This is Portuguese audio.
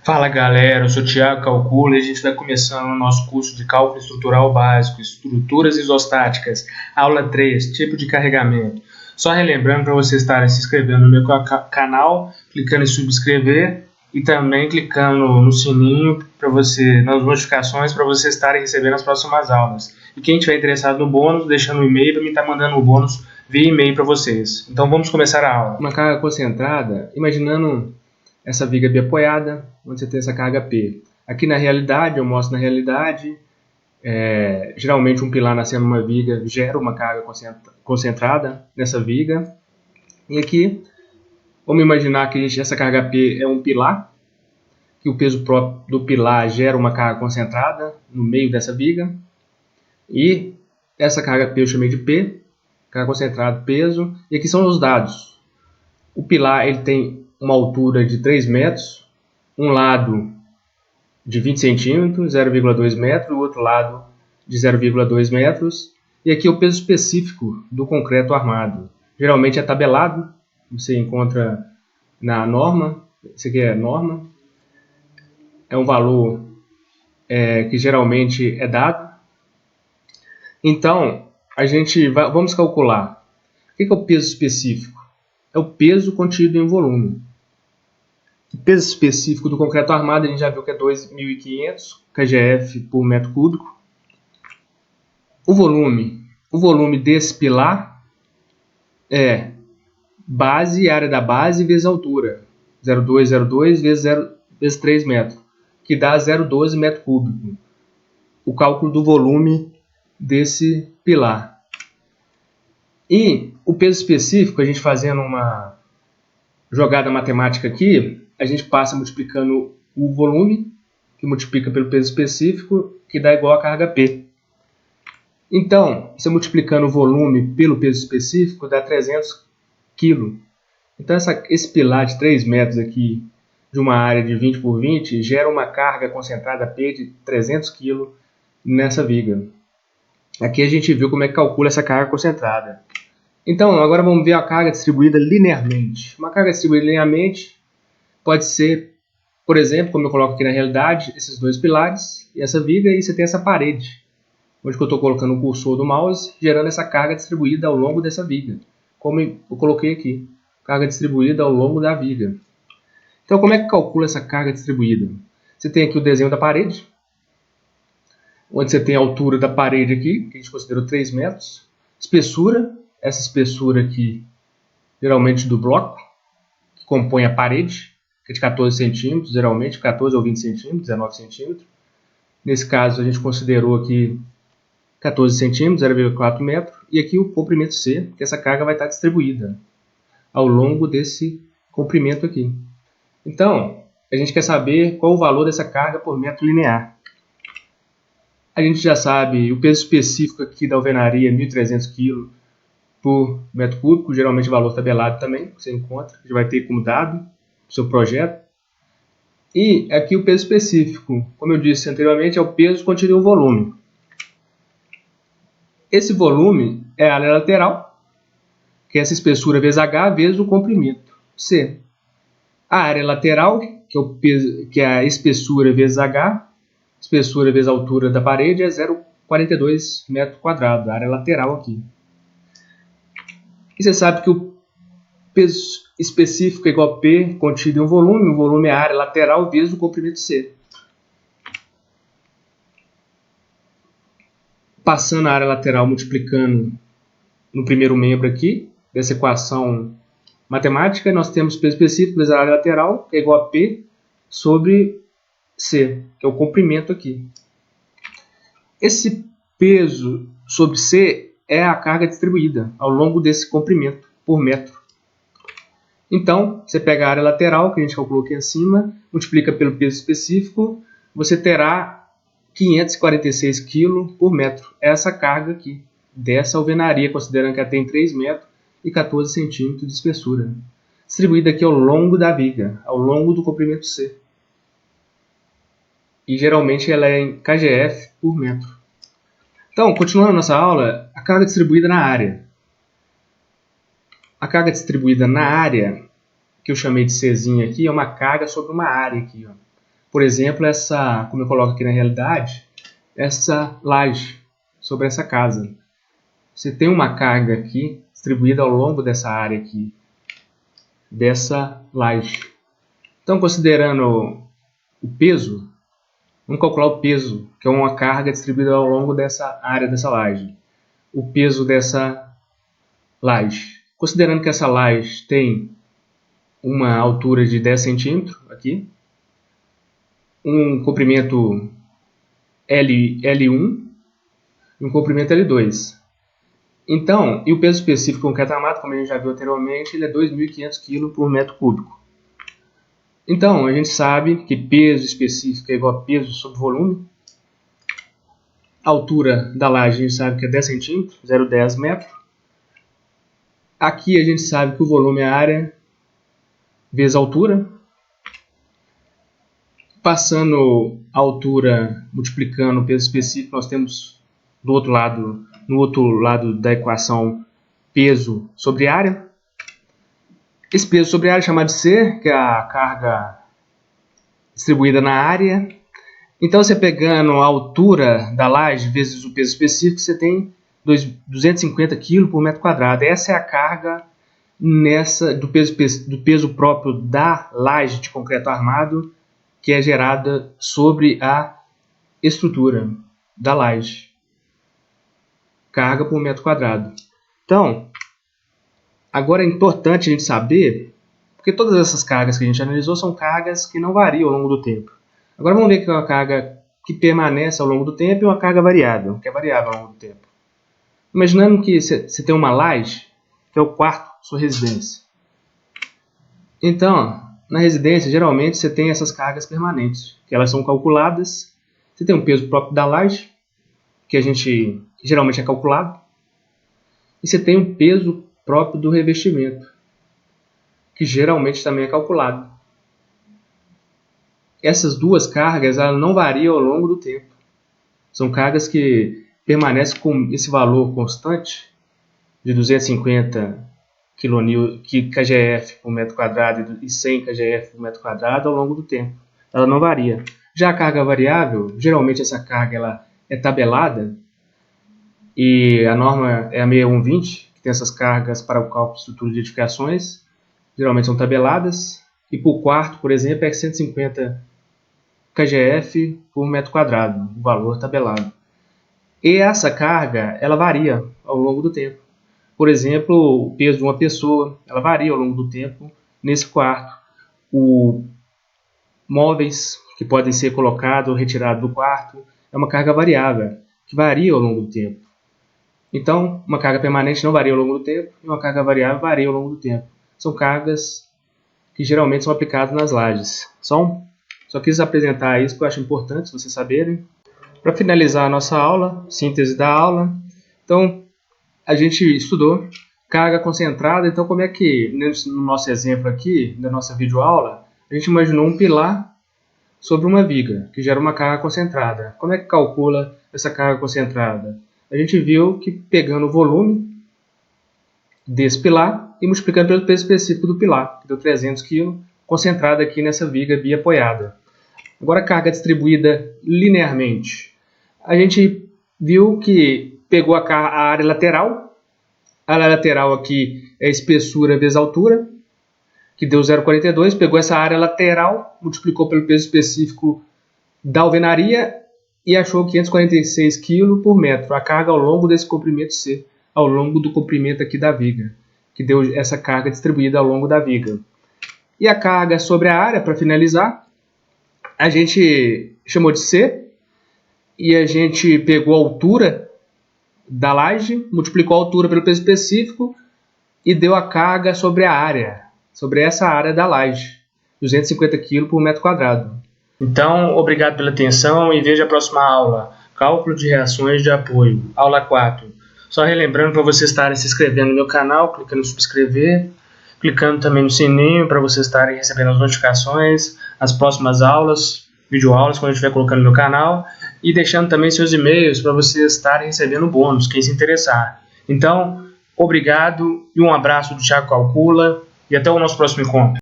Fala galera, eu sou o Thiago Calcula e a gente está começando o nosso curso de Cálculo Estrutural Básico, Estruturas Isostáticas, aula 3, tipo de carregamento. Só relembrando para vocês estarem se inscrevendo no meu canal, clicando em subscrever e também clicando no sininho nas notificações para vocês estarem recebendo as próximas aulas. E quem estiver interessado no bônus, deixando um e-mail para mim estar mandando o bônus via e-mail para vocês. Então vamos começar a aula. Uma carga concentrada, imaginando essa viga biapoiada, onde você tem essa carga P. Aqui na realidade, eu mostro na realidade, geralmente um pilar nascendo numa viga gera uma carga concentrada nessa viga. E aqui, vamos imaginar que essa carga P é um pilar, que o peso próprio do pilar gera uma carga concentrada no meio dessa viga. E essa carga P eu chamei de P, carga concentrada, peso. E aqui são os dados. O pilar ele tem uma altura de 3 metros, um lado de 20 centímetros, 0,2 metros, o outro lado de 0,2 metros. E aqui é o peso específico do concreto armado. Geralmente é tabelado, você encontra na norma, isso aqui é a norma. É um valor que geralmente é dado. Então, vamos calcular. O que é o peso específico? É o peso contido em volume. O peso específico do concreto armado, a gente já viu que é 2.500 kgf por metro cúbico. O volume desse pilar é base e área da base vezes altura. 0,202 vezes 3 metros, que dá 0,12 metro cúbico. O cálculo do volume desse pilar. E o peso específico, a gente fazendo uma jogada matemática aqui, a gente passa multiplicando o volume, que multiplica pelo peso específico, que dá igual a carga P. Então, você multiplicando o volume pelo peso específico, dá 300 kg. Então, esse pilar de 3 metros aqui, de uma área de 20 por 20, gera uma carga concentrada P de 300 kg nessa viga. Aqui a gente viu como é que calcula essa carga concentrada. Então, agora vamos ver a carga distribuída linearmente. Uma carga distribuída linearmente pode ser, por exemplo, como eu coloco aqui na realidade, esses dois pilares e essa viga, e você tem essa parede, onde eu estou colocando o cursor do mouse, gerando essa carga distribuída ao longo dessa viga, como eu coloquei aqui, carga distribuída ao longo da viga. Então, como é que calcula essa carga distribuída? Você tem aqui o desenho da parede, onde você tem a altura da parede aqui, que a gente considerou 3 metros, espessura, essa espessura aqui, geralmente do bloco, que compõe a parede, que é de 14 centímetros, geralmente 14 ou 20 centímetros, 19 centímetros. Nesse caso, a gente considerou aqui 14 centímetros, 0,4 metro, e aqui o comprimento C, que essa carga vai estar distribuída ao longo desse comprimento aqui. Então, a gente quer saber qual o valor dessa carga por metro linear. A gente já sabe o peso específico aqui da alvenaria, 1.300 kg por metro cúbico, geralmente valor tabelado também, que você encontra, que vai ter como dado o seu projeto. E aqui o peso específico, como eu disse anteriormente, é o peso contido em volume. Esse volume é a área lateral, que é essa espessura vezes H vezes o comprimento, C. A área lateral, que é, o peso, que é a espessura vezes H, espessura vezes a altura da parede, é 0,42 metro quadrado, a área lateral aqui. E você sabe que o peso específico é igual a P contido em um volume, o volume é a área lateral vezes o comprimento C. Passando a área lateral, multiplicando no primeiro membro aqui, dessa equação matemática, nós temos peso específico vezes a área lateral, que é igual a P sobre C, que é o comprimento aqui. Esse peso sobre C é a carga distribuída ao longo desse comprimento por metro. Então, você pega a área lateral, que a gente calculou aqui acima, multiplica pelo peso específico, você terá 546 kg por metro. Essa carga aqui, dessa alvenaria, considerando que ela tem 3 metros e 14 centímetros de espessura. Distribuída aqui ao longo da viga, ao longo do comprimento C. E geralmente ela é em kgf por metro. Então, continuando a nossa aula, a carga distribuída na área. A carga distribuída na área, que eu chamei de Czinha aqui, é uma carga sobre uma área aqui, ó. Por exemplo, como eu coloco aqui na realidade, essa laje sobre essa casa. Você tem uma carga aqui distribuída ao longo dessa área aqui, dessa laje. Então, considerando o peso, vamos calcular o peso, que é uma carga distribuída ao longo dessa área dessa laje. O peso dessa laje. Considerando que essa laje tem uma altura de 10 centímetros aqui, um comprimento L1 e um comprimento L2. Então, e o peso específico do concreto armado, como a gente já viu anteriormente, ele é 2.500 kg por metro cúbico. Então, a gente sabe que peso específico é igual a peso sobre volume. A altura da laje a gente sabe que é 10 centímetros, 0,10 metros. Aqui a gente sabe que o volume é a área vezes a altura. Passando a altura, multiplicando o peso específico, nós temos no outro lado da equação peso sobre área. Esse peso sobre área é chamado de C, que é a carga distribuída na área. Então, você pegando a altura da laje vezes o peso específico, você tem 250 kg por metro quadrado. Essa é a carga do peso próprio da laje de concreto armado, que é gerada sobre a estrutura da laje. Carga por metro quadrado. Então, agora é importante a gente saber, porque todas essas cargas que a gente analisou são cargas que não variam ao longo do tempo. Agora vamos ver que é uma carga que permanece ao longo do tempo e uma carga variável, que é variável ao longo do tempo. Imaginando que você tem uma laje, que é o quarto da sua residência. Então, na residência, geralmente você tem essas cargas permanentes, que elas são calculadas. Você tem um peso próprio da laje, que geralmente é calculado. E você tem um peso próprio do revestimento, que geralmente também é calculado. Essas duas cargas elas não variam ao longo do tempo. São cargas que permanecem com esse valor constante de 250 kgf por metro quadrado e 100 kgf por metro quadrado ao longo do tempo. Ela não varia. Já a carga variável, geralmente essa carga ela é tabelada, e a norma é a 6120, que tem essas cargas para o cálculo de estrutura de edificações, geralmente são tabeladas, e por quarto, por exemplo, é 150 kgf por metro quadrado, o valor tabelado. E essa carga, ela varia ao longo do tempo. Por exemplo, o peso de uma pessoa, ela varia ao longo do tempo nesse quarto. Móveis que podem ser colocados ou retirados do quarto, é uma carga variável, que varia ao longo do tempo. Então, uma carga permanente não varia ao longo do tempo, e uma carga variável varia ao longo do tempo. São cargas que geralmente são aplicadas nas lajes. Só quis apresentar isso, que eu acho importante vocês saberem. Para finalizar a nossa aula, síntese da aula, então, a gente estudou carga concentrada. Então, como é que, no nosso exemplo aqui, da nossa videoaula, a gente imaginou um pilar sobre uma viga, que gera uma carga concentrada. Como é que calcula essa carga concentrada? A gente viu que pegando o volume desse pilar e multiplicando pelo peso específico do pilar, que deu 300 kg, concentrada aqui nessa viga biapoiada. Agora, a carga distribuída linearmente. A gente viu que pegou a área lateral. A área lateral aqui é a espessura vezes a altura, que deu 0,42. Pegou essa área lateral, multiplicou pelo peso específico da alvenaria e achou 546 kg por metro. A carga ao longo desse comprimento C, ao longo do comprimento aqui da viga, que deu essa carga distribuída ao longo da viga. E a carga sobre a área, para finalizar, a gente chamou de C, e a gente pegou a altura da laje, multiplicou a altura pelo peso específico e deu a carga sobre a área, sobre essa área da laje, 250 kg por metro quadrado. Então, obrigado pela atenção e veja a próxima aula, Cálculo de Reações de Apoio, aula 4. Só relembrando para vocês estarem se inscrevendo no meu canal, clicando em subscrever, clicando também no sininho para vocês estarem recebendo as notificações, as próximas aulas, videoaulas, quando eu estiver colocando no meu canal, e deixando também seus e-mails para vocês estarem recebendo bônus, quem se interessar. Então, obrigado e um abraço do Thiago Calcula, e até o nosso próximo encontro.